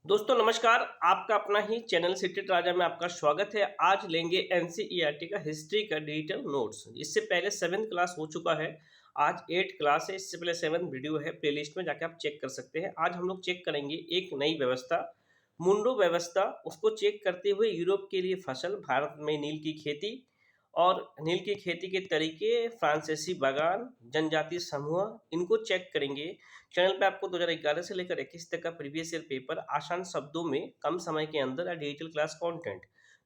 दोस्तों नमस्कार। आपका अपना ही चैनल सिटी राजा में आपका स्वागत है। आज लेंगे एनसीईआरटी का हिस्ट्री का डिजिटल नोट्स। इससे पहले 7th क्लास हो चुका है, आज 8th क्लास है। इससे पहले 7 वीडियो है, प्लेलिस्ट में जाके आप चेक कर सकते हैं। आज हम लोग चेक करेंगे एक नई व्यवस्था, मुंडो व्यवस्था। उसको चेक करते हुए यूरोप के लिए फसल, भारत में नील की खेती और नील की खेती के तरीके, फ्रांसीसी बागान, जनजातीय समूह, इनको चेक करेंगे। चैनल पे आपको 2011 से लेकर 21 तक का प्रीवियस ईयर पेपर आसान शब्दों में कम समय के अंदर डिजिटल क्लास कंटेंट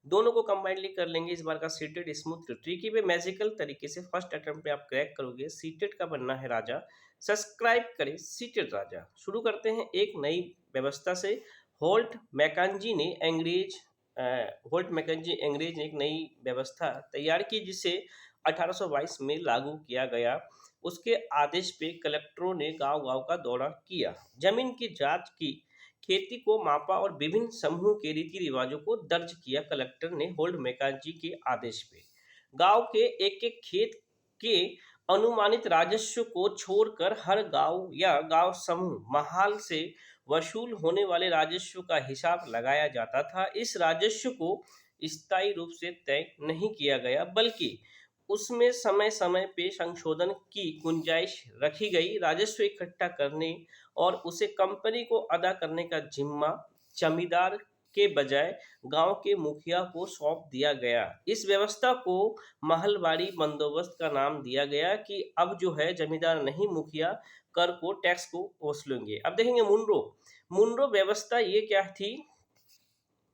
दोनों को कंबाइनली कर लेंगे। इस बार का सीटेड स्मूथ ट्रिकी वे मैजिकल तरीके से फर्स्ट अटेम्प्ट पे आप क्रैक करोगे। सीटेड का बनना है राजा, सब्सक्राइब करें सीटेड राजा। शुरू करते हैं एक नई व्यवस्था से। होल्ट मैकेंजी ने एक नई व्यवस्था तैयार की जिसे 1822 में लागू किया गया। उसके आदेश पे कलेक्टरों ने गांव-गांव का दौरा किया, जमीन की जांच की, खेती को मापा और विभिन्न समूह के रीति रिवाजों को दर्ज किया। कलेक्टर ने होल्ड मैकेंजी के आदेश पे गांव के एक एक खेत के अनुमानित राजस्व को छोड़कर हर गांव या गांव समूह महाल से वसूल होने वाले राजस्व का हिसाब लगाया जाता था। इस राजस्व को स्थायी रूप से तय नहीं किया गया, बल्कि उसमें समय समय पे संशोधन की गुंजाइश रखी गई। राजस्व इकट्ठा करने और उसे कंपनी को अदा करने का जिम्मा जमींदार के बजाय गांव के मुखिया को सौंप दिया गया। इस व्यवस्था को महलवाड़ी बंदोबस्त का नाम दिया गया कि अब जो है जमींदार नहीं, मुखिया कर को, टैक्स को वसूलेंगे। अब देखेंगे मुनरो। मुनरो व्यवस्था ये क्या थी?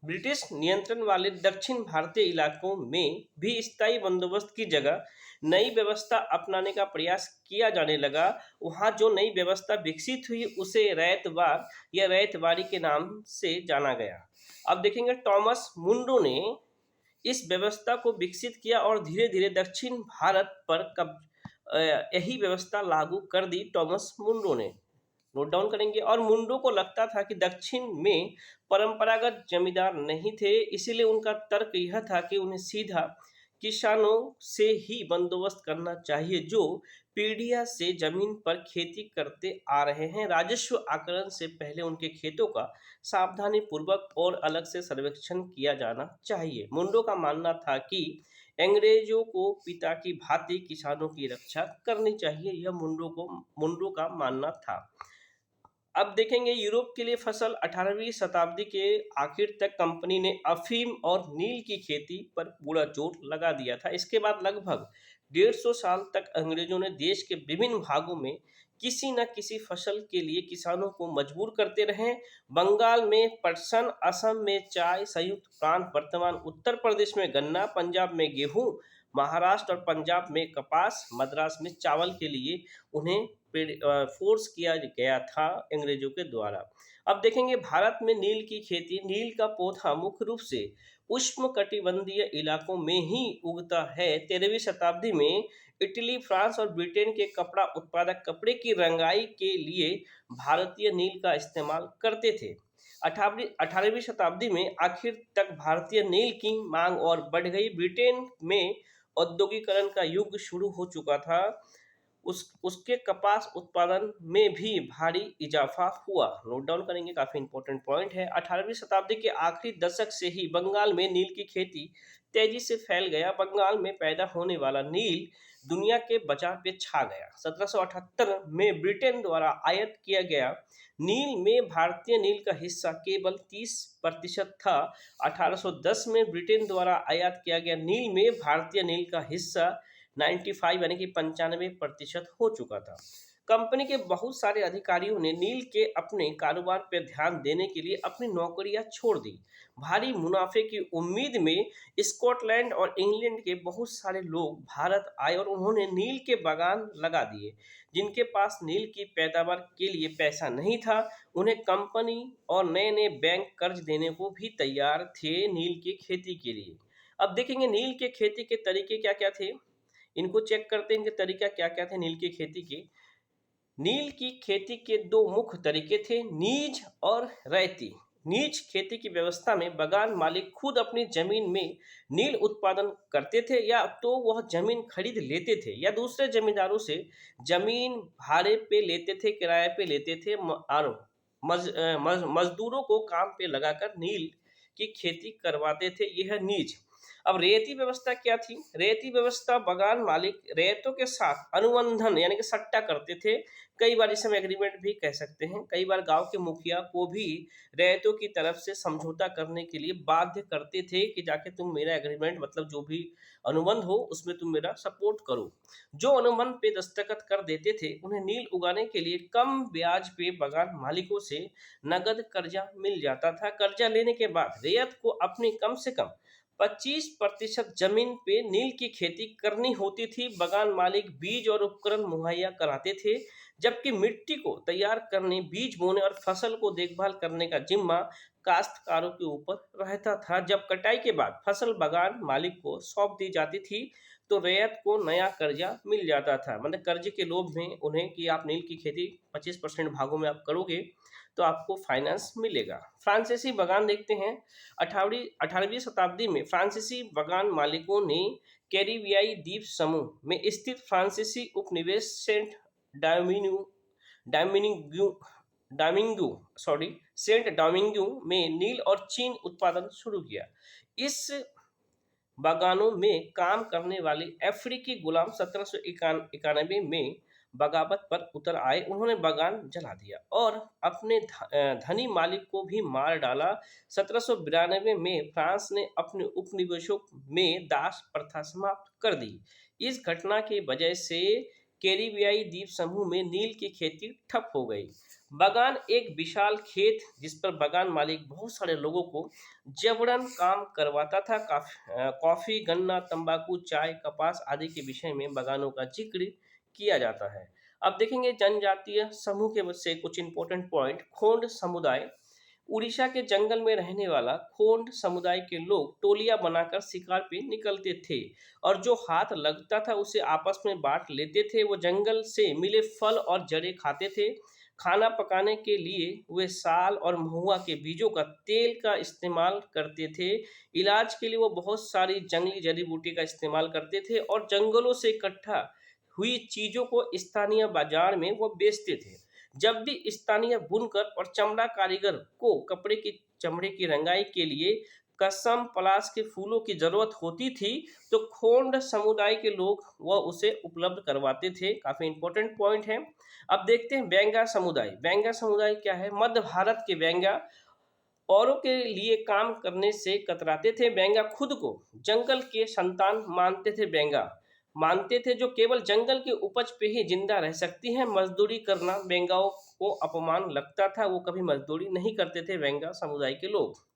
ब्रिटिश नियंत्रण वाले दक्षिण भारतीय इलाकों में भी स्थायी बंदोबस्त की जगह नई व्यवस्था अपनाने का प्रयास किया जाने लगा। वहाँ जो नई व्यवस्था विकसित हुई उसे रैयतवाड़ या रैयतवाड़ी के नाम से जाना गया। अब देखेंगे टॉमस मुंडो ने इस व्यवस्था को विकसित किया और धीरे धीरे दक्षिण भारत पर यही व्यवस्था लागू कर दी टॉमस मुंडो ने। नोट डाउन करेंगे। और मुंडो को लगता था कि दक्षिण में परंपरागत जमींदार नहीं थे, इसीलिए उनका तर्क यह था कि उन्हें सीधा किसानों से ही बंदोबस्त करना चाहिए जो पीढ़ियां से जमीन पर खेती करते आ रहे हैं। राजस्व आकलन से पहले उनके खेतों का सावधानी पूर्वक और अलग से सर्वेक्षण किया जाना चाहिए। मुंडो का मानना था कि अंग्रेजों को पिता की भांति किसानों की रक्षा करनी चाहिए। यह मुंडो का मानना था। अब देखेंगे यूरोप के लिए फसल। 18वीं शताब्दी के आखिर तक कंपनी ने अफीम और नील की खेती पर पूरा जोर लगा दिया था। इसके बाद लगभग 150 साल तक अंग्रेजों ने देश के विभिन्न भागों में किसी न किसी फसल के लिए किसानों को मजबूर करते रहे। बंगाल में पटसन, असम में चाय, संयुक्त प्रांत वर्तमान उत्तर प्रदेश में गन्ना, पंजाब में गेहूं, महाराष्ट्र और पंजाब में कपास, मद्रास में चावल के लिए उन्हें फोर्स किया गया था अंग्रेजों के द्वारा। अब देखेंगे भारत में नील की खेती। नील का पौधा मुख्य रूप से उष्णकटिबंधीय इलाकों में ही उगता है। 13वीं शताब्दी में इटली, फ्रांस और ब्रिटेन के कपड़ा उत्पादक कपड़े की रंगाई के लिए भारतीय नील का इस्तेमाल करते थे। 18वीं शताब्दी में आखिर तक भारतीय नील की मांग और बढ़ गई। ब्रिटेन में औद्योगिकरण का युग शुरू हो चुका था। उसके कपास उत्पादन में भी भारी इजाफा हुआ। नोट डाउन करेंगे, काफी इंपॉर्टेंट पॉइंट है। 18वीं शताब्दी के आखिरी दशक से ही बंगाल में नील की खेती तेजी से फैल गया। बंगाल में पैदा होने वाला नील दुनिया के बाजार पे छा गया। 1778 में ब्रिटेन द्वारा आयात किया गया नील में भारतीय नील का हिस्सा केवल 30% था। 1810 में ब्रिटेन द्वारा आयात किया गया नील में भारतीय नील का हिस्सा 95 यानी कि 95% हो चुका था। कंपनी के बहुत सारे अधिकारियों ने नील के अपने कारोबार पर ध्यान देने के लिए अपनी नौकरियां छोड़ दी। भारी मुनाफे की उम्मीद में स्कॉटलैंड और इंग्लैंड के बहुत सारे लोग भारत आए और उन्होंने नील के बागान लगा दिए। जिनके पास नील की पैदावार के लिए पैसा नहीं था, उन्हें कंपनी और नए नए बैंक कर्ज देने को भी तैयार थे नील की खेती के लिए। अब देखेंगे नील के खेती के तरीके क्या क्या थे, इनको चेक करते हैं कि तरीका क्या क्या थे नील की खेती के। नील की खेती के दो मुख्य तरीके थे, नीज और रैयती। नीज खेती की व्यवस्था में बगान मालिक खुद अपनी जमीन में नील उत्पादन करते थे, या तो वह जमीन खरीद लेते थे या दूसरे जमींदारों से जमीन भाड़े पे लेते थे, किराए पे लेते थे। मजदूरों को काम पे लगाकर नील की खेती करवाते थे। यह नीज। अब रेती व्यवस्था क्या थी? रेती व्यवस्था, बगान मालिक रेतों के साथ अनुबंधन यानी कि सट्टा करते थे। कई बार इसे हम एग्रीमेंट भी कह सकते हैं। कई बार गांव के मुखिया को भी रैयतों की तरफ से समझौता करने के लिए बाध्य करते थे कि जाके तुम मेरा एग्रीमेंट, मतलब जो भी अनुबंध हो उसमें तुम मेरा सपोर्ट करो। जो अनुबंध पे दस्तखत कर देते थे उन्हें नील उगाने के लिए कम ब्याज पे बगान मालिकों से नगद कर्जा मिल जाता था। कर्जा लेने के बाद रैयत को अपनी कम से कम 25% जमीन पे नील की खेती करनी होती थी। बगान मालिक बीज और उपकरण मुहैया कराते थे, जबकि मिट्टी को तैयार करने, बीज बोने और फसल को देखभाल करने का जिम्मा काश्तकारों के ऊपर रहता था। जब कटाई के बाद फसल बगान मालिक को सौंप दी जाती थी तो रैयत को नया कर्जा मिल जाता था। मतलब कर्ज के लोभ में उन्हें कि आप नील की खेती 25% भागों में आप करोगे तो आपको फाइनेंस मिलेगा। फ्रांसीसी बगान देखते हैं। 18वीं शताब्दी में फ्रांसीसी बगान मालिकों ने कैरिबियाई द्वीप समूह में स्थित फ्रांसीसी उपनिवेश सेंट डामिनियो डामिनिग्यू डामिंगू सॉरी सेंट डोमिंगो में नील और चीन उत्पादन शुरू किया। इस बागानों में काम करने वाले अफ्रीकी गुलाम 1791 में बगावत पर उतर आए। उन्होंने बागान जला दिया और अपने धनी मालिक को भी मार डाला। 1792 में फ्रांस ने अपने उपनिवेशों में दास प्रथा समाप्त कर दी। इस घटना की वजह से कैरिबियाई द्वीप समूह में नील की खेती ठप हो गई। बागान एक विशाल खेत जिस पर बागान मालिक बहुत सारे लोगों को जबरन काम करवाता था। कॉफी, गन्ना, तंबाकू, चाय, कपास आदि के विषय में बागानों का जिक्र किया जाता है। अब देखेंगे जनजातीय समूह के से कुछ इंपॉर्टेंट पॉइंट। खोंड समुदाय। उड़ीसा के जंगल में रहने वाला खोंड समुदाय के लोग टोलियां बनाकर शिकार पे निकलते थे और जो हाथ लगता था उसे आपस में बांट लेते थे। वो जंगल से मिले फल और जड़ें खाते थे। खाना पकाने के लिए वे साल और महुआ के बीजों का तेल का इस्तेमाल करते थे। इलाज के लिए वो बहुत सारी जंगली जड़ी बूटी का इस्तेमाल करते थे और जंगलों से इकट्ठा हुई चीजों को स्थानीय बाजार में वो बेचते थे। जब भी स्थानीय बुनकर और चमड़ा कारीगर को कपड़े की चमड़े की रंगाई के लिए कसम पलाश के फूलों की जरूरत होती थी तो खोंड समुदाय के लोग वह उसे उपलब्ध करवाते थे। काफी इंपॉर्टेंट पॉइंट है। अब देखते हैं बेंगा समुदाय। बेंगा समुदाय क्या है? मध्य भारत के बेंगा औरों के लिए काम करने से कतराते थे। बेंगा खुद को जंगल के संतान मानते थे। बेंगा मानते थे जो केवल जंगल के उपज पे ही जिंदा रह सकती हैं। मजदूरी करना बेंगाओं को अपमान लगता था। वो कभी मजदूरी नहीं करते थे बेंगा समुदाय के लोग।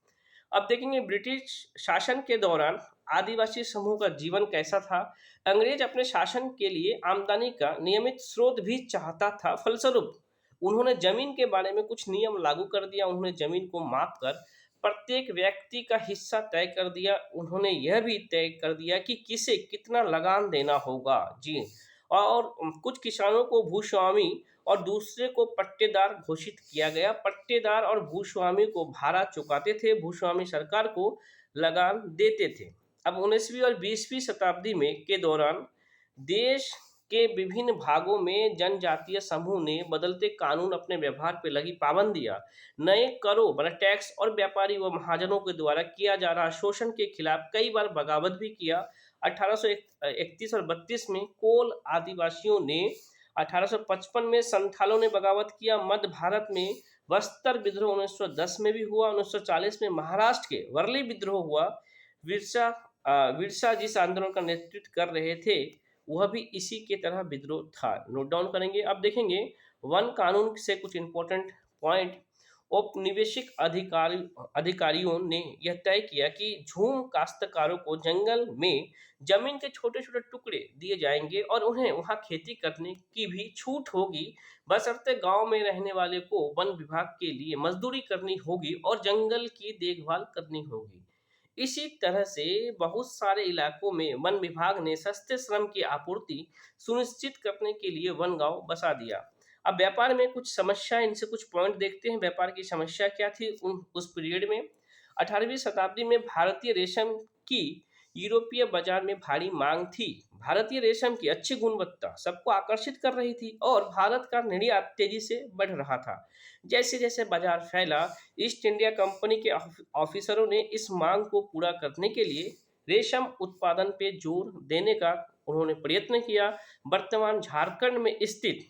अब देखेंगे ब्रिटिश शासन के दौरान आदिवासी समूह का जीवन कैसा था। अंग्रेज अपने शासन के लिए आमदनी का नियमित स्रोत भी चाहता था। फलस्वरूप उन्होंने जमीन के बारे में कुछ नियम लागू कर दिया। उन्होंने जमीन को माप कर प्रत्येक व्यक्ति का हिस्सा तय कर दिया। उन्होंने यह भी तय कर दिया कि किसे कितना लगान देना होगा। जी। और कुछ किसानों को भूस्वामी और दूसरे को पट्टेदार घोषित किया गया। पट्टेदार और भूस्वामी को भाड़ा चुकाते थे। भूस्वामी सरकार को लगान देते थे। अब 19वीं और 20वीं शताब्दी में के दौरान देश के विभिन्न भागों में जनजातीय समूह ने बदलते कानून, अपने व्यवहार पर लगी पाबंदियां, नए करों मतलब टैक्स और व्यापारी व महाजनों के द्वारा किया जा रहा शोषण के खिलाफ कई बार बगावत भी किया। 1831 और 32 में कोल आदिवासियों ने, 1855 में संथालों ने बगावत किया। मध्य भारत में बस्तर विद्रोह 1910 में भी हुआ। 1940 में महाराष्ट्र के वर्ली विद्रोह हुआ। विरसा विरसा जिस आंदोलन का नेतृत्व कर रहे थे वह भी इसी के तरह विद्रोह था। नोट डाउन करेंगे। अब देखेंगे वन कानून से कुछ इंपॉर्टेंट पॉइंट। औपनिवेशिक अधिकारियों ने यह तय किया कि झूम काश्तकारों को जंगल में जमीन के छोटे छोटे टुकड़े दिए जाएंगे और उन्हें वहां खेती करने की भी छूट होगी, बशर्ते गांव में रहने वाले को वन विभाग के लिए मजदूरी करनी होगी और जंगल की देखभाल करनी होगी। इसी तरह से बहुत सारे इलाकों में वन विभाग ने सस्ते श्रम की आपूर्ति सुनिश्चित करने के लिए वन गांव बसा दिया। अब व्यापार में कुछ समस्या, इनसे कुछ पॉइंट देखते हैं। व्यापार की समस्या क्या थी उस पीरियड में? 18वीं शताब्दी में भारतीय रेशम की यूरोपीय बाजार में भारी मांग थी। भारतीय रेशम की अच्छी गुणवत्ता सबको आकर्षित कर रही थी और भारत का निर्यात तेजी से बढ़ रहा था। जैसे जैसे बाजार फैला, ईस्ट इंडिया कंपनी के ऑफिसरों ने इस मांग को पूरा करने के लिए रेशम उत्पादन पे जोर देने का उन्होंने प्रयत्न किया। वर्तमान झारखंड में स्थित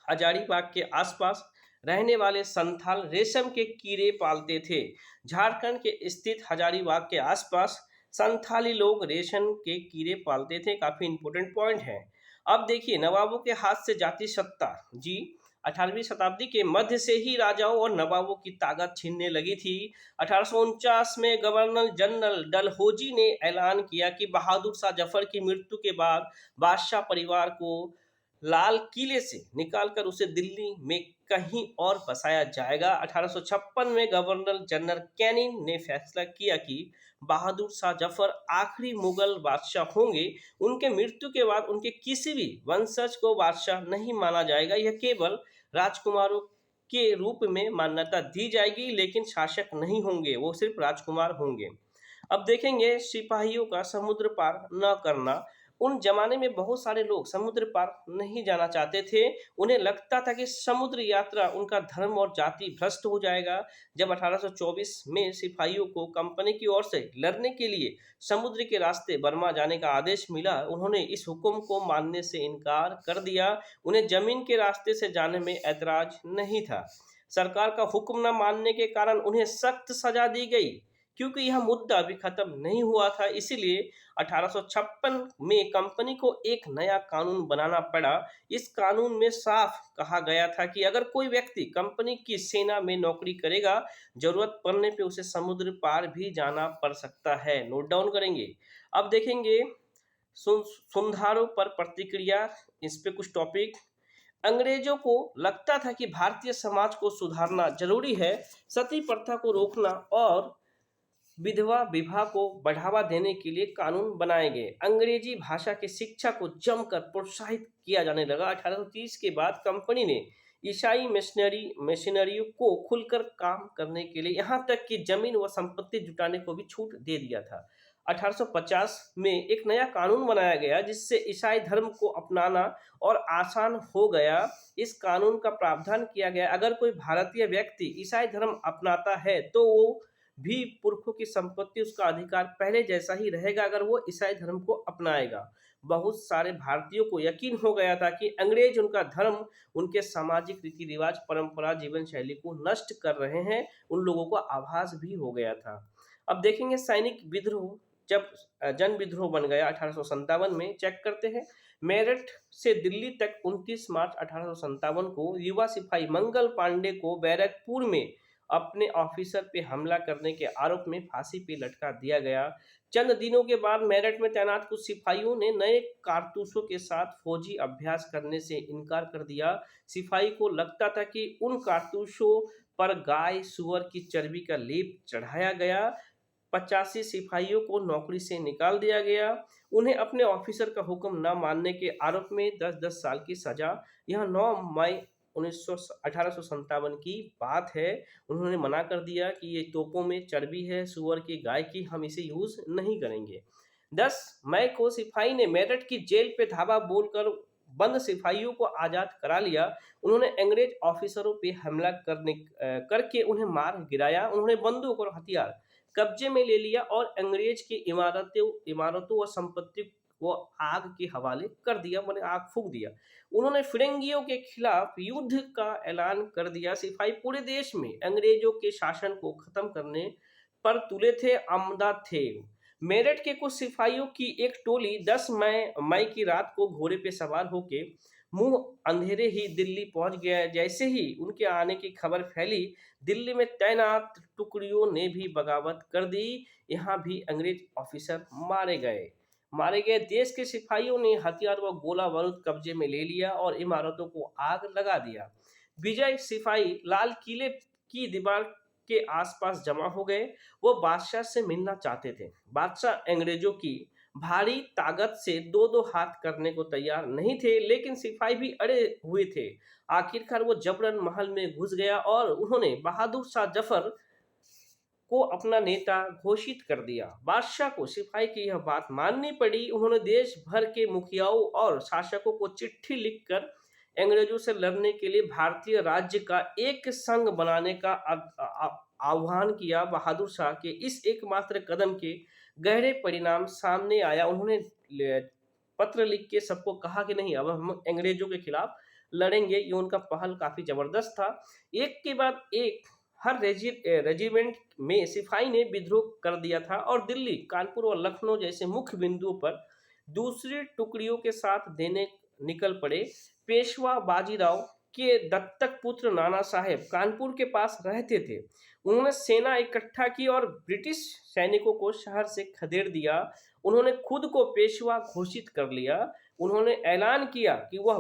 हजारीबाग के आसपास रहने वाले संथाल रेशम के कीड़े पालते थे। झारखंड के स्थित हजारीबाग के आसपास संथाली लोग रेशम के कीड़े पालते थे। काफी इंपॉर्टेंट पॉइंट है। अब देखिए, नवाबों के हाथ से जाती सत्ता जी। 18वीं शताब्दी के मध्य से ही राजाओं और नवाबों की ताकत छीनने लगी थी। 1849 में गवर्नर जनरल डलहौजी ने ऐलान किया कि बहादुर शाह जफर की मृत्यु के बाद बादशाह परिवार को लाल किले से निकालकर उसे दिल्ली में कहीं और बसाया जाएगा। 1856 में गवर्नर जनरल कैनिंग ने फैसला किया कि बहादुर शाह जफर आखिरी मुगल बादशाह होंगे। उनके मृत्यु के बाद उनके किसी भी वंशज को बादशाह नहीं माना जाएगा। यह केवल राजकुमारों के रूप में मान्यता दी जाएगी, लेकिन शासक नहीं होंगे, वो सिर्फ राजकुमार होंगे। अब देखेंगे सिपाहियों का समुद्र पार न करना। उन जमाने में बहुत सारे लोग समुद्र पार नहीं जाना चाहते थे। उन्हें लगता था कि समुद्र यात्रा उनका धर्म और जाति भ्रष्ट हो जाएगा। जब 1824 में सिपाहियों को कंपनी की ओर से लड़ने के लिए समुद्र के रास्ते बर्मा जाने का आदेश मिला, उन्होंने इस हुक्म को मानने से इनकार कर दिया। उन्हें जमीन के रास्ते से जाने में ऐतराज नहीं था। सरकार का हुक्म न मानने के कारण उन्हें सख्त सजा दी गई। क्योंकि यह मुद्दा अभी खत्म नहीं हुआ था, इसीलिए 1856 में कंपनी को एक नया कानून बनाना पड़ा। इस कानून में साफ कहा गया था कि अगर कोई व्यक्ति कंपनी की सेना में नौकरी करेगा, जरूरत पड़ने पे उसे समुद्र पार भी जाना पड़ सकता है। नोट डाउन करेंगे। अब देखेंगे सुधारों पर प्रतिक्रिया, इस पे कुछ टॉपिक। अंग्रेजों को लगता था कि भारतीय समाज को सुधारना जरूरी है। सती प्रथा को रोकना और विधवा विवाह को बढ़ावा देने के लिए कानून बनाए गए। अंग्रेजी भाषा की शिक्षा को जमकर प्रोत्साहित किया जाने लगा। 1830 के बाद कंपनी ने ईसाई मशीनरियों को खुलकर काम करने के लिए, यहाँ तक कि जमीन व संपत्ति जुटाने को भी छूट दे दिया था। 1850 में एक नया कानून बनाया गया जिससे ईसाई धर्म को अपनाना और आसान हो गया। इस कानून का प्रावधान किया गया, अगर कोई भारतीय व्यक्ति ईसाई धर्म अपनाता है तो वो भी पुरखों की संपत्ति, उसका अधिकार पहले जैसा ही रहेगा अगर वो ईसाई धर्म को अपनाएगा। बहुत सारे भारतीयों को यकीन हो गया था कि अंग्रेज उनका धर्म, उनके सामाजिक रीति रिवाज, परंपरा, जीवन शैली को नष्ट कर रहे हैं। उन लोगों को आभास भी हो गया था। अब देखेंगे सैनिक विद्रोह, जब जन विद्रोह बन गया 1857 में। चेक करते हैं। मेरठ से दिल्ली तक 29 मार्च 1857 को युवा सिपाही मंगल पांडे को बैरकपुर में अपने ऑफिसर पे हमला करने के आरोप में फांसी पे लटका दिया गया। चंद दिनों के बाद मेरठ में तैनात कुछ सिपाहियों ने नए कारतूसों के साथ फौजी अभ्यास करने से इनकार कर दिया। सिपाही को लगता था कि उन कारतूसों पर गाय सुअर की चर्बी का लेप चढ़ाया गया। 85 सिपाहियों को नौकरी से निकाल दिया गया। उन्हें अपने ऑफिसर का हुक्म न मानने के आरोप में 10-10 साल की सजा। यह 9 मई 1857 की बात है। उन्होंने मना कर दिया कि ये तोपों में चर्बी है सुअर की, गाय की, हम इसे यूज नहीं करेंगे। 10 मई को सिपाही ने मेरठ की जेल पे धावा बोलकर बंद सिपाहियों को आजाद करा लिया। उन्होंने अंग्रेज ऑफिसरों पे हमला करके उन्हें मार गिराया। उन्होंने बंदूक और हथियार कब्जे में ले लिया और अंग्रेज की इमारतों और संपत्ति को आग के हवाले कर दिया, मैंने आग फूंक दिया। उन्होंने फिरंगियों के खिलाफ युद्ध का ऐलान कर दिया। सिपाही पूरे देश में अंग्रेजों के शासन को खत्म करने पर तुले थे, आमदा थे। मेरठ के कुछ सिपाहियों की एक टोली 10 मई की रात को घोड़े पे सवार होके मुंह अंधेरे ही दिल्ली पहुंच गया। जैसे ही उनके आने की खबर फैली, दिल्ली में तैनात टुकड़ियों ने भी बगावत कर दी। यहाँ भी अंग्रेज ऑफिसर मारे गए। देश के सिपाहियों ने हथियार व गोला बारूद कब्जे में ले लिया और इमारतों को आग लगा दिया। विजय सिपाही लाल किले की दीवार के आसपास जमा हो गए। वो बादशाह से मिलना चाहते थे। बादशाह अंग्रेजों की भारी ताकत से दो हाथ करने को तैयार नहीं थे, लेकिन सिपाही भी अड़े हुए थे। आखिरकार वो जबरन महल में घुस गया और उन्होंने बहादुर शाह जफर को अपना नेता घोषित कर दिया। बादशाह को सिपाही की यह बात माननी पड़ी। उन्होंने देश भर के मुखियाओं और शासकों को चिट्ठी लिखकर अंग्रेजों से लड़ने के लिए भारतीय राज्य का एक संघ बनाने का आह्वान किया। बहादुर शाह के इस एकमात्र कदम के गहरे परिणाम सामने आया। उन्होंने पत्र लिख के सबको कहा कि नहीं, अब हम अंग्रेजों के खिलाफ लड़ेंगे। ये उनका पहल काफी जबरदस्त था। एक के बाद एक हर रेजिमेंट में सिपाही ने विद्रोह कर दिया था और दिल्ली, कानपुर और लखनऊ जैसे मुख्य बिंदुओं पर दूसरी टुकड़ियों के साथ देने निकल पड़े। पेशवा बाजीराव के दत्तक पुत्र नाना साहेब कानपुर के पास रहते थे। उन्होंने सेना इकट्ठा की और ब्रिटिश सैनिकों को शहर से खदेड़ दिया। उन्होंने खुद को पेशवा घोषित कर लिया। उन्होंने ऐलान किया कि वह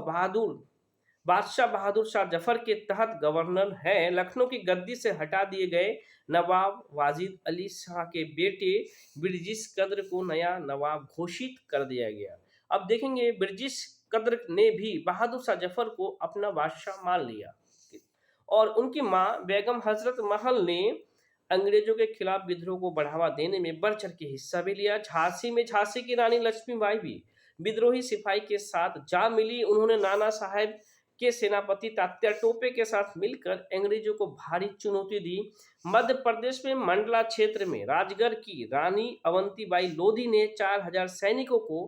बादशाह बहादुर शाह जफर के तहत गवर्नर हैं। लखनऊ की गद्दी से हटा दिए गए नवाब वाजिद अली शाह के बेटे ब्रिटिश कद्र को नया नवाब घोषित कर दिया गया। अब देखेंगे ब्रिटिश कद्र ने भी बहादुर शाह जफर को अपना बादशाह मान लिया और उनकी मां बेगम हजरत महल ने अंग्रेजों के खिलाफ विद्रोह को बढ़ावा देने में बढ़ चढ़ के हिस्सा भी लिया। झांसी में झांसी की रानी लक्ष्मीबाई भी विद्रोही सिपाही के साथ जा मिली। उन्होंने नाना साहेब के सेनापति तात्या टोपे के साथ मिलकर अंग्रेजों को भारी चुनौती दी। मध्य प्रदेश में मंडला क्षेत्र में राजगढ़ की रानी अवंतीबाई लोधी ने 4000 सैनिकों को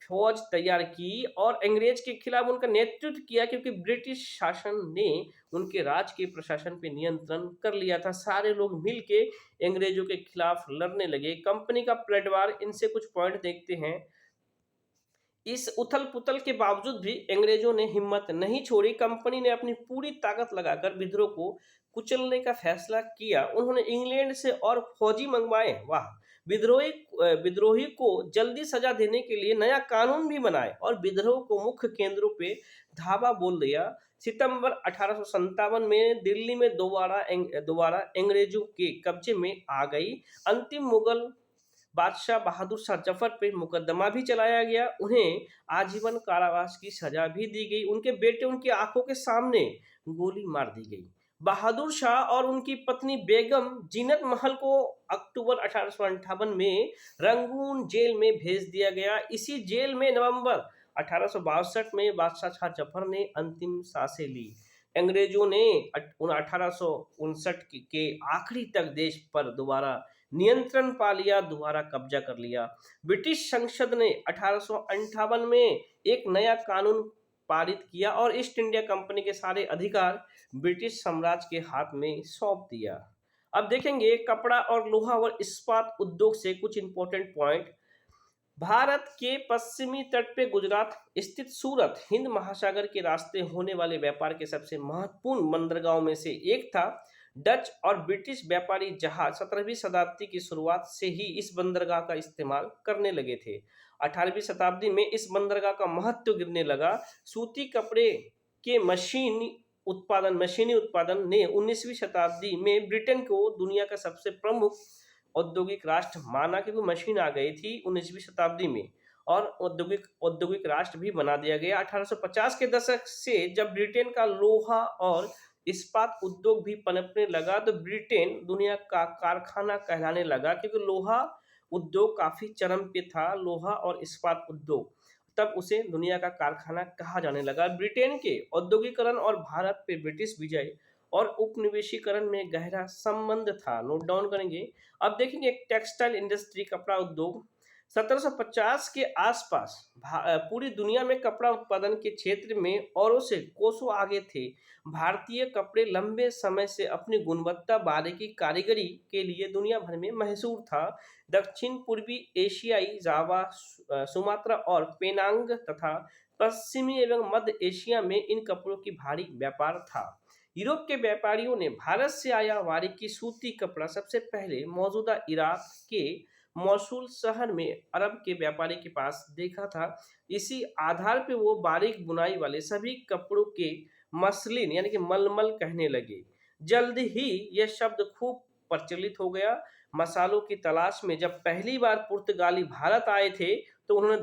फौज तैयार की और अंग्रेज के खिलाफ उनका नेतृत्व किया, क्योंकि ब्रिटिश शासन ने उनके राज के प्रशासन पे नियंत्रण कर लिया था। सारे लोग मिलके अंग्रेजों के खिलाफ लड़ने लगे। कंपनी का पलटवार, इनसे कुछ पॉइंट देखते हैं। इस उथल पुथल के बावजूद भी अंग्रेजों ने हिम्मत नहीं छोड़ी। कंपनी ने अपनी पूरी ताकत लगाकर विद्रोह को कुचलने का फैसला किया। उन्होंने इंग्लैंड से और फौजी मंगवाए। वाह! विद्रोही को जल्दी सजा देने के लिए नया कानून भी बनाए और विद्रोह को मुख्य केंद्रों पे धावा बोल दिया। सितंबर 1857 में दिल्ली में दोबारा अंग्रेजों के कब्जे में आ गई। अंतिम मुगल बादशाह बहादुर शाह जफर पे मुकदमा भी चलाया गया। उन्हें आजीवन कारावास की सजा भी दी गई। उनके बेटे उनकी आंखों के सामने गोली मार दी गई। बहादुर शाह और उनकी पत्नी बेगम जीनत महल को अक्टूबर 1858 में रंगून जेल में भेज दिया गया। इसी जेल में नवंबर 1862 में बादशाह शाह जफर ने अंतिम सांसें ली। अंग्रेजों ने 1859 के आखिरी तक देश पर दोबारा नियंत्रण पा लिया, दोबारा कब्जा कर लिया। ब्रिटिश संसद ने 1858 में एक नया कानून पारित किया और ईस्ट इंडिया कंपनी के सारे अधिकार ब्रिटिश साम्राज्य के हाथ में सौंप दिया। अब देखेंगे कपड़ा और लोहा और इस्पात उद्योग से कुछ इंपॉर्टेंट पॉइंट। भारत के पश्चिमी तट पे गुजरात स्थित सूरत हिंद महासागर के रास्ते होने वाले व्यापार के सबसे महत्वपूर्ण बंदरगाहों में से एक था। डच और ब्रिटिश व्यापारी जहाज 17वीं शताब्दी की शुरुआत से ही इस बंदरगाह का इस्तेमाल करने लगे थे। 18वीं शताब्दी में इस बंदरगाह का महत्व गिरने लगा। सूती कपड़े के मशीनी उत्पादन ने 19वीं शताब्दी में ब्रिटेन को दुनिया का सबसे प्रमुख औद्योगिक राष्ट्र माना, क्योंकि मशीन आ गई थी 19वीं शताब्दी में और औद्योगिक राष्ट्र भी बना दिया गया। 1850 के दशक से जब ब्रिटेन का लोहा और इस्पात उद्योग भी पनपने लगा तो ब्रिटेन दुनिया का कारखाना कहलाने लगा, क्योंकि लोहा उद्योग काफी चरम पे था। लोहा और इस्पात उद्योग तब उसे दुनिया का कारखाना कहा जाने लगा। ब्रिटेन के औद्योगिकरण और भारत पे ब्रिटिश विजय और उपनिवेशीकरण में गहरा संबंध था। नोट डाउन करेंगे। अब देखेंगे टेक्सटाइल इंडस्ट्री, कपड़ा उद्योग। 1750 के आसपास पूरी दुनिया में कपड़ा उत्पादन के क्षेत्र में औरों से कोसों आगे थे। भारतीय कपड़े लंबे समय से अपनी गुणवत्ता, बारीकी, कारीगरी के लिए दुनिया भर में मशहूर था। दक्षिण पूर्वी एशियाई जावा, सुमात्रा और पेनांग तथा पश्चिमी एवं मध्य एशिया में इन कपड़ों की भारी व्यापार था। यूरोप के व्यापारियों ने भारत से आया बारीकी सूती कपड़ा सबसे पहले मौजूदा इराक के मौसूल शहर में अरब के व्यापारी के पास देखा था। इसी आधार पे वो बारीक बुनाई वाले सभी कपड़ों के मसलिन यानी कि मलमल कहने लगे। जल्द ही यह शब्द खूब प्रचलित हो गया। मसालों की तलाश में जब पहली बार पुर्तगाली भारत आए थे तो उन्होंने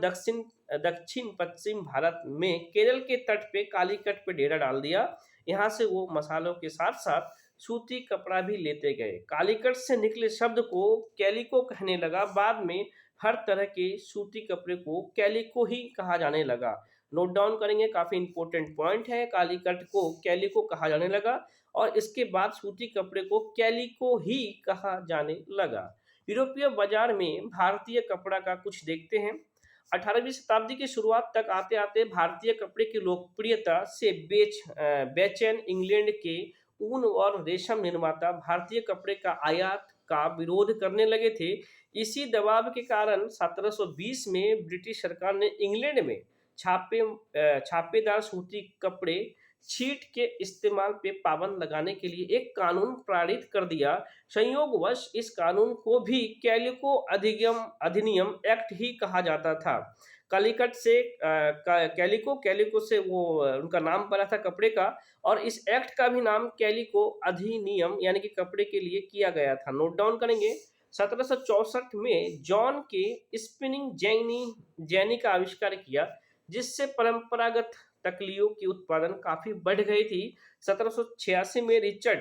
दक्षिण पश्चिम भारत में केरल के तट पे कालीकट पे डेरा डाल दिया। यहाँ से वो मसालों के साथ साथ सूती कपड़ा भी लेते गए। कालीकट से निकले शब्द को कैलिको कहने लगा। बाद में हर तरह के सूती कपड़े को कैलिको ही कहा जाने लगा। नोट डाउन करेंगे, काफी इंपॉर्टेंट पॉइंट है। कालीकट को कैलिको कहा जाने लगा और इसके बाद सूती कपड़े को कैलिको ही कहा जाने लगा। यूरोपीय बाजार में भारतीय कपड़ा का कुछ देखते हैं। 18वीं शताब्दी की शुरुआत तक आते आते भारतीय कपड़े की लोकप्रियता से बेचैन इंग्लैंड के ऊन और रेशम निर्माता भारतीय कपड़े का आयात का विरोध करने लगे थे। इसी दबाव के कारण 1720 में ब्रिटिश सरकार ने इंग्लैंड में छापेदार सूती कपड़े छीट के इस्तेमाल पे पाबंद लगाने के लिए एक कानून पारित कर दिया। संयोगवश इस कानून को भी कैलिको अधिनियम एक्ट ही कहा जाता था। कालीकट से कैलिको कैलिको से वो उनका नाम पड़ा था कपड़े का, और इस एक्ट का भी नाम कैलिको अधिनियम यानी कि कपड़े के लिए किया गया था। नोट डाउन करेंगे। 1764 में जॉन के स्पिनिंग जैनी का आविष्कार किया, जिससे परंपरागत तकलियों की उत्पादन काफी बढ़ गई थी। 1786 में रिचर्ड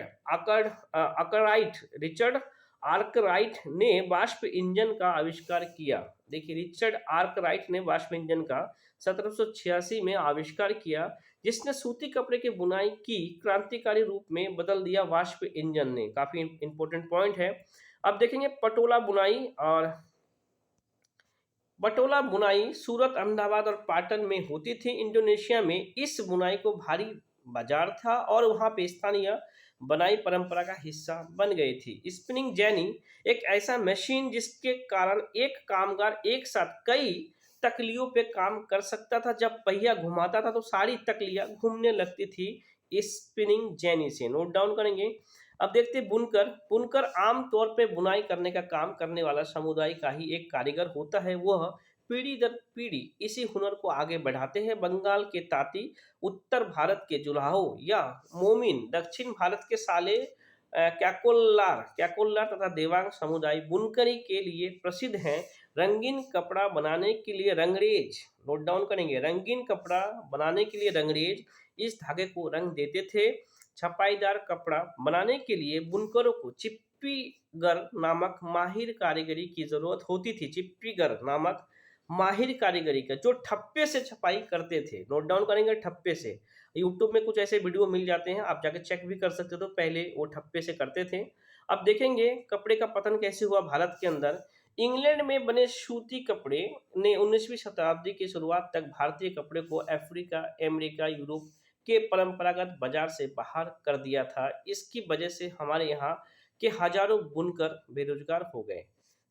आर्कराइट ने वाष्प इंजन का आविष्कार किया। देखिए, रिचर्ड आर्कराइट ने वाष्प इंजन का 1786 में आविष्कार किया, जिसने सूती कपड़े की बुनाई की क्रांतिकारी रूप में बदल दिया। वाष्प इंजन ने, काफी इंपॉर्टेंट पॉइंट है। अब देखेंगे पटोला बुनाई सूरत, अहमदाबाद और पाटन में होती थी। इंडोनेशिया में इस बुनाई को भारी बाजार था और वहां पे स्थानीय बनाई परंपरा का हिस्सा बन गई थी। स्पिनिंग जेनी एक ऐसा मशीन जिसके कारण एक कामगार एक साथ कई तकलियों पे काम कर सकता था। जब पहिया घुमाता था तो सारी तकलियां घूमने लगती थी स्पिनिंग जेनी से। नोट डाउन करेंगे। अब देखते हैं बुनकर। बुनकर आमतौर पे बुनाई करने का काम करने वाला समुदाय का ही एक कारीगर होता है। वह पीढ़ी दर पीढ़ी इसी हुनर को आगे बढ़ाते हैं। बंगाल के तांती, उत्तर भारत के जुलाहो या मोमिन, दक्षिण भारत के साले कैकोल्लार तथा देवांग समुदाय बुनकरी के लिए प्रसिद्ध हैं। रंगीन कपड़ा बनाने के लिए रंगरेज, नोट डाउन करेंगे, रंगीन कपड़ा बनाने के लिए रंगरेज इस धागे को रंग देते थे। छपाईदार कपड़ा बनाने के लिए बुनकरों को चिप्पीगर नामक माहिर कारीगरी की जरूरत होती थी। चिप्पीगर नामक माहिर कारीगरी का, जो ठप्पे से छपाई करते थे। नोट डाउन करेंगे, ठप्पे से। यूट्यूब में कुछ ऐसे वीडियो मिल जाते हैं, आप जाके चेक भी कर सकते हो। तो पहले वो ठप्पे से करते थे। अब देखेंगे कपड़े का पतन कैसे हुआ भारत के अंदर। इंग्लैंड में बने सूती कपड़े ने 19वीं शताब्दी की शुरुआत तक भारतीय कपड़े को अफ्रीका, अमेरिका, यूरोप के परंपरागत बाजार से बाहर कर दिया था। इसकी वजह से हमारे यहाँ के हजारों बुनकर बेरोजगार हो गए।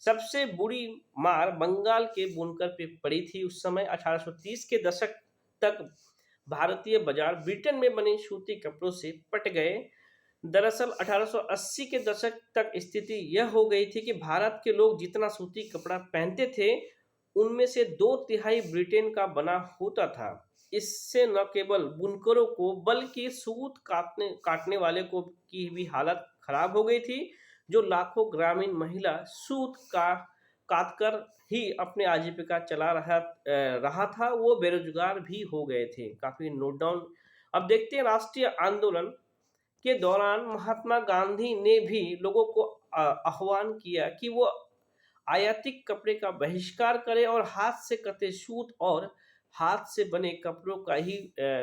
सबसे बुरी मार बंगाल के बुनकर पे पड़ी थी। उस समय 1830 के दशक तक भारतीय बाजार ब्रिटेन में बने सूती कपड़ों से पट गए। दरअसल 1880 के दशक तक स्थिति यह हो गई थी कि भारत के लोग जितना सूती कपड़ा पहनते थे, उनमें से 2/3 ब्रिटेन का बना होता था। इससे न केवल बुनकरों को बल्कि सूत काटने वाले को की भी हालत खराब हो गई थी। जो लाखों ग्रामीण महिला सूत का काटकर ही अपने आजीविका चला रहा था, वो बेरोजगार भी हो गए थे। काफी नोट डाउन। अब देखते हैं राष्ट्रीय आंदोलन के दौरान महात्मा गांधी ने भी लोगों को आह्वान किया कि वो आयातिक कपड़े का बहिष्कार करें और हाथ से कते सूत और हाथ से बने कपड़ों का ही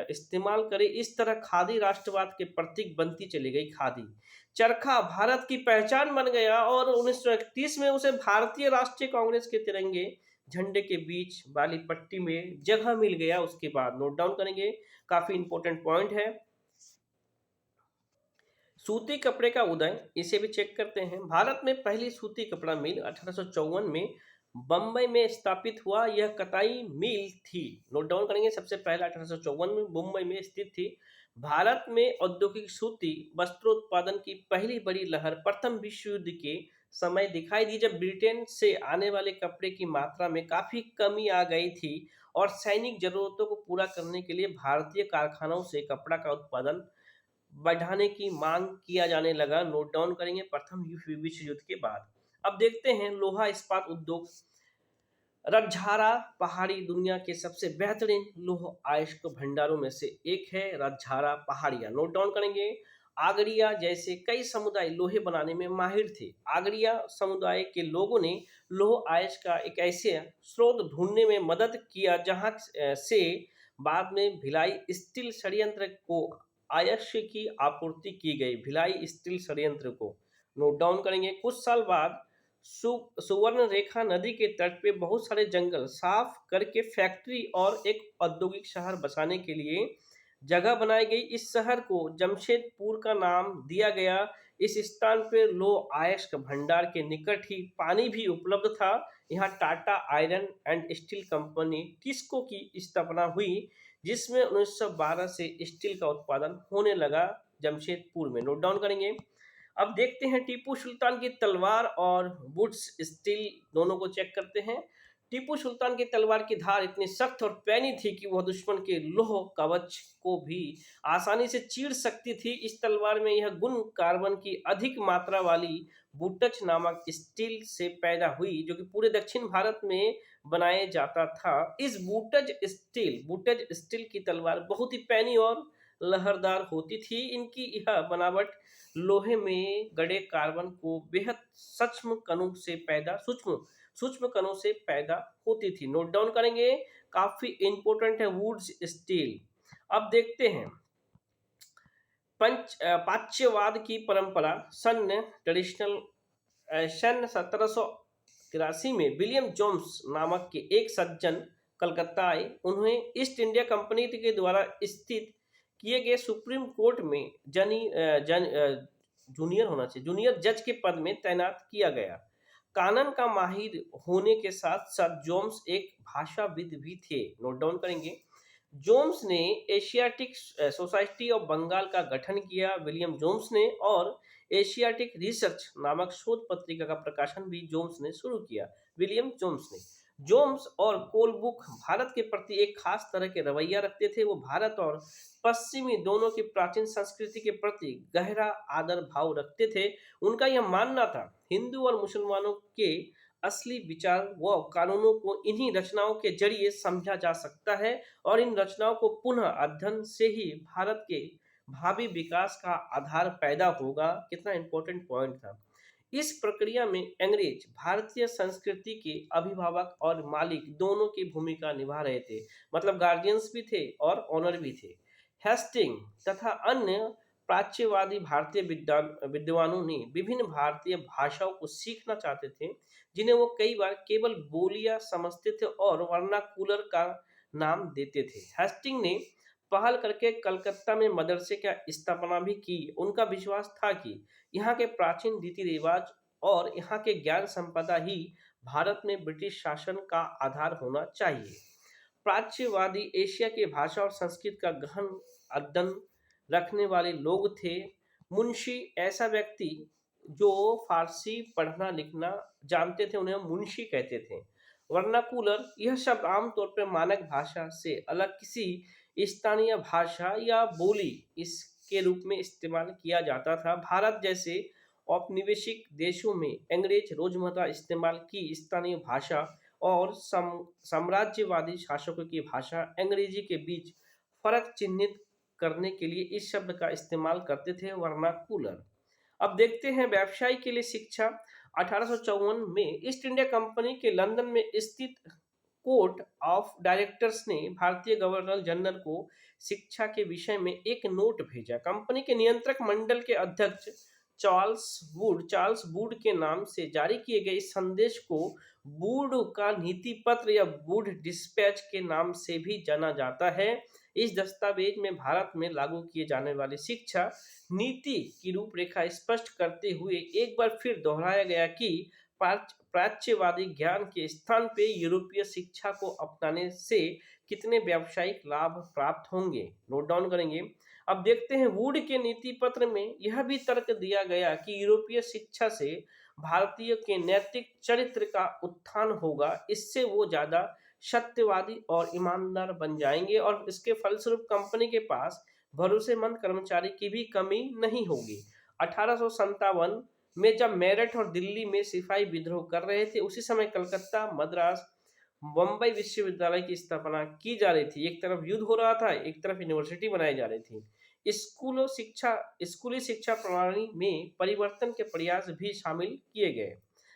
इस्तेमाल करें। इस तरह खादी राष्ट्रवाद के प्रतीक बनती चली गई। खादी चरखा भारत की पहचान बन गया और 1931 में उसे भारतीय राष्ट्रीय कांग्रेस के तिरंगे झंडे के बीच वाली पट्टी में जगह मिल गया। उसके बाद नोट डाउन करेंगे, काफी इंपॉर्टेंट पॉइंट है। सूती कपड़े का उदय, इसे भी चेक करते हैं। भारत में पहली सूती कपड़ा मिल 1854 में बम्बई में स्थापित हुआ। यह कताई मिल थी। नोट डाउन करेंगे, सबसे पहला 1854 में मुंबई में स्थित थी। भारत में औद्योगिक सूती वस्त्रोत्पादन की पहली बड़ी लहर प्रथम विश्व युद्ध के समय दिखाई दी, जब ब्रिटेन से आने वाले कपड़े की मात्रा में काफी कमी आ गई थी और सैनिक जरूरतों को पूरा करने के लिए भारतीय कारखानों से कपड़ा का उत्पादन बढ़ाने की मांग किया जाने लगा। नोट डाउन करेंगे, प्रथम विश्व युद्ध के बाद। अब देखते हैं लोहा इस्पात उद्योग। रजझारा पहाड़ी दुनिया के सबसे बेहतरीन लौह अयस्क भंडारों में से एक है। रजझारा पहाड़ियां, नोट डाउन करेंगे। आगरिया जैसे कई समुदाय लोहे बनाने में माहिर थे। आगरिया समुदाय के लोगों ने लौह अयस्क का एक ऐसे स्रोत ढूंढने में मदद किया जहां से बाद में भिलाई स्टील षड्यंत्र को अयस्क की आपूर्ति की गई। भिलाई स्टील षड्यंत्र को नोट डाउन करेंगे। कुछ साल बाद सुवर्ण रेखा नदी के तट पे बहुत सारे जंगल साफ करके फैक्ट्री और एक औद्योगिक शहर बसाने के लिए जगह बनाई गई। इस शहर को जमशेदपुर का नाम दिया गया। इस स्थान पे लौह अयस्क भंडार के निकट ही पानी भी उपलब्ध था। यहाँ Tata iron and steel company TISCO की स्थापना हुई, जिसमें 1912 से स्टील का उत्पादन होने लगा जमशेदपुर में। नोट डाउन करेंगे। अब देखते हैं टीपू सुल्तान की तलवार और वुड्स स्टील दोनों को चेक करते हैं। टीपू सुल्तान की तलवार की धार इतनी सख्त और पैनी थी कि वह दुश्मन के लोह कवच को भी आसानी से चीर सकती थी। इस तलवार में यह गुण कार्बन की अधिक मात्रा वाली बुटच नामक स्टील से पैदा हुई, जो कि पूरे दक्षिण भारत में बनाया जाता था। इस बुटज स्टील की तलवार बहुत ही पैनी और लहरदार होती थी। इनकी यह बनावट लोहे में गड़े कार्बन को बेहद सूक्ष्म कणों से पैदा होती थी। नोट डाउन करेंगे, काफी इंपॉर्टेंट है वुड्स स्टील। अब देखते हैं पाच्यवाद की परंपरा। सन 1783 में विलियम जोन्स नामक के एक सज्जन कलकत्ता आए। उन्हें ईस्ट इंडिया कंपनी के द्वारा स्थापित किए गए सुप्रीम कोर्ट में जूनियर जज के पद में तैनात किया गया। कानून का माहिर होने के साथ साथ जोन्स एक भाषाविद भी थे। नोट डाउन करेंगे। जोन्स ने एशियाटिक सोसाइटी ऑफ बंगाल का गठन किया। विलियम जोन्स ने और एशियाटिक रिसर्च नामक शोध पत्रिका का प्रकाशन भी जोन्स ने शुरू किया। विलियम जोन्स ने जोन्स और कोलबुक भारत के प्रति एक खास तरह के रवैया रखते थे। वो भारत और पश्चिमी दोनों की प्राचीन संस्कृति के प्रति गहरा आदर भाव रखते थे। उनका यह मानना था हिंदू और मुसलमानों के असली विचार व कानूनों को इन्हीं रचनाओं के जरिए समझा जा सकता है और इन रचनाओं को पुनः अध्ययन से ही भारत के भावी विकास का आधार पैदा होगा। कितना इंपॉर्टेंट पॉइंट था। इस प्रक्रिया में अंग्रेज भारतीय संस्कृति के अभिभावक और मालिक दोनों की भूमिका निभा रहे थे, मतलब गार्जियंस भी थे और ऑनर भी थे। हेस्टिंग तथा अन्य प्राच्यवादी भारतीय विद्वानों ने विभिन्न भारतीय भाषाओं को सीखना चाहते थे, जिन्हें वो कई बार केवल बोलियां समझते थे और वर्नाकुलर का नाम देते थे। हेस्टिंग ने पहल करके कलकत्ता में मदरसे का स्थापना भी की। उनका विश्वास था कि यहाँ के प्राचीन रीति रिवाज और यहाँ के ज्ञान संपदा ही भारत में ब्रिटिश शासन का आधार होना चाहिए। प्राच्यवादी एशिया के भाषा और संस्कृत का गहन अध्ययन रखने वाले लोग थे। मुंशी ऐसा व्यक्ति जो फारसी पढ़ना लिखना जानते थे, उन्हें मुंशी कहते थे। वर्नाकुलर यह शब्द आमतौर पर मानक भाषा से अलग किसी स्थानीय भाषा या बोली इसके रूप में इस्तेमाल किया जाता था। भारत जैसे औपनिवेशिक देशों में अंग्रेज रोजमर्रा इस्तेमाल की स्थानीय भाषा और साम्राज्यवादी शासकों की भाषा अंग्रेजी के बीच फर्क चिन्हित करने के लिए इस शब्द का इस्तेमाल करते थे, वर्नाकुलर। अब देखते हैं व्यवसाय के लिए शिक्षा। 1854 में ईस्ट इंडिया कंपनी के लंदन में स्थित कोर्ट ऑफ डायरेक्टर्स ने भारतीय गवर्नर जनरल को शिक्षा के विषय में एक नोट भेजा। कंपनी के नियंत्रक मंडल के अध्यक्ष चार्ल्स वुड के नाम से जारी किए गए इस संदेश को वुड का नीति पत्र या वुड डिस्पैच के नाम से भी जाना जाता है। इस दस्तावेज में भारत में लागू किए जाने वाली शिक्षा नीति की रूपरेखा स्पष्ट करते हुए एक बार फिर दोहराया गया कि प्राच्यवादी ज्ञान के स्थान पे यूरोपीय शिक्षा को अपनाने से कितने व्यावसायिक लाभ प्राप्त होंगे। नोट डाउन करेंगे। अब देखते हैं वुड के नीति पत्र में यह भी तर्क दिया गया कि यूरोपीय शिक्षा से भारतीय के नैतिक चरित्र का उत्थान होगा। इससे वो ज्यादा सत्यवादी और ईमानदार बन जाएंगे और इसके फलस्वरूप कंपनी के पास भरोसेमंद कर्मचारी की भी कमी नहीं होगी। 1857 में जब मेरठ और दिल्ली में सिपाही विद्रोह कर रहे थे, उसी समय कलकत्ता, मद्रास, बम्बई विश्वविद्यालय की स्थापना की जा रही थी। एक तरफ युद्ध हो रहा था, एक तरफ यूनिवर्सिटी बनाई जा रही थी। स्कूली शिक्षा प्रणाली में परिवर्तन के प्रयास भी शामिल किए गए।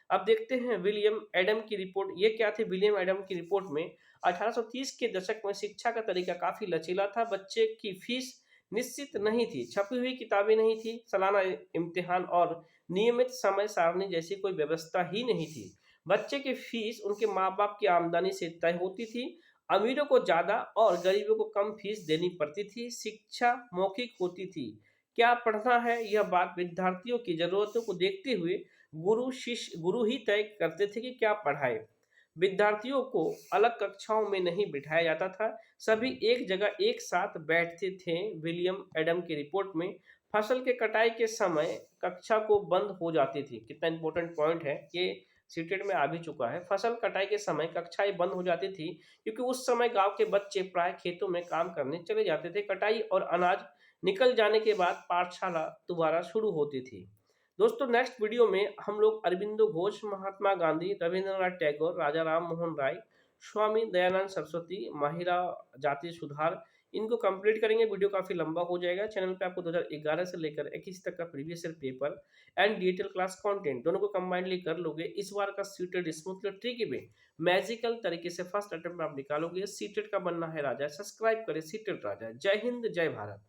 अब देखते हैं विलियम एडम की रिपोर्ट। ये क्या थी? विलियम एडम की रिपोर्ट में 1830 के दशक में शिक्षा का तरीका काफी लचीला था। बच्चे की फीस निश्चित नहीं थी, छपी हुई किताबें नहीं थी, सालाना इम्तिहान और नियमित समय सारणी जैसी कोई व्यवस्था ही नहीं थी। बच्चे की फीस उनके माँ बाप की आमदनी से तय होती थी। अमीरों को ज्यादा और गरीबों को कम फीस देनी पड़ती थी। शिक्षा मौखिक होती थी। क्या पढ़ना है, यह बात विद्यार्थियों की जरूरतों को देखते हुए गुरु ही तय करते थे कि क्या पढ़ाए। विद्यार्थियों को अलग कक्षाओं में नहीं बिठाया जाता था, सभी एक जगह एक साथ बैठते थे। विलियम एडम की रिपोर्ट में फसल के कटाई के समय कक्षा को बंद हो जाती थी। कितना इंपॉर्टेंट पॉइंट है ये, सीटेट में आ भी चुका है। फसल कटाई के समय कक्षाएं बंद हो जाती थी क्योंकि उस समय गांव के बच्चे प्राय खेतों में काम करने चले जाते थे। कटाई और अनाज निकल जाने के बाद पाठशाला दोबारा शुरू होती थी। दोस्तों नेक्स्ट वीडियो में हम लोग अरबिंदो घोष, महात्मा गांधी, रविंद्रनाथ टैगोर, राजा राम मोहन राय, स्वामी दयानंद सरस्वती, महिला जाति सुधार, इनको कंप्लीट करेंगे। वीडियो काफी लंबा हो जाएगा। चैनल पे आपको 2011 से लेकर 21 तक का previous year paper and digital class content दोनों को कंबाइनली कर लोगे। इस बार का सीटेड स्मूथली ट्रिकी में मैजिकल तरीके से फर्स्ट अटेम्प्ट आप निकालोगे। सीटेड का बनना है राजा। सब्सक्राइब करें सीटेड राजा। जय हिंद, जय भारत।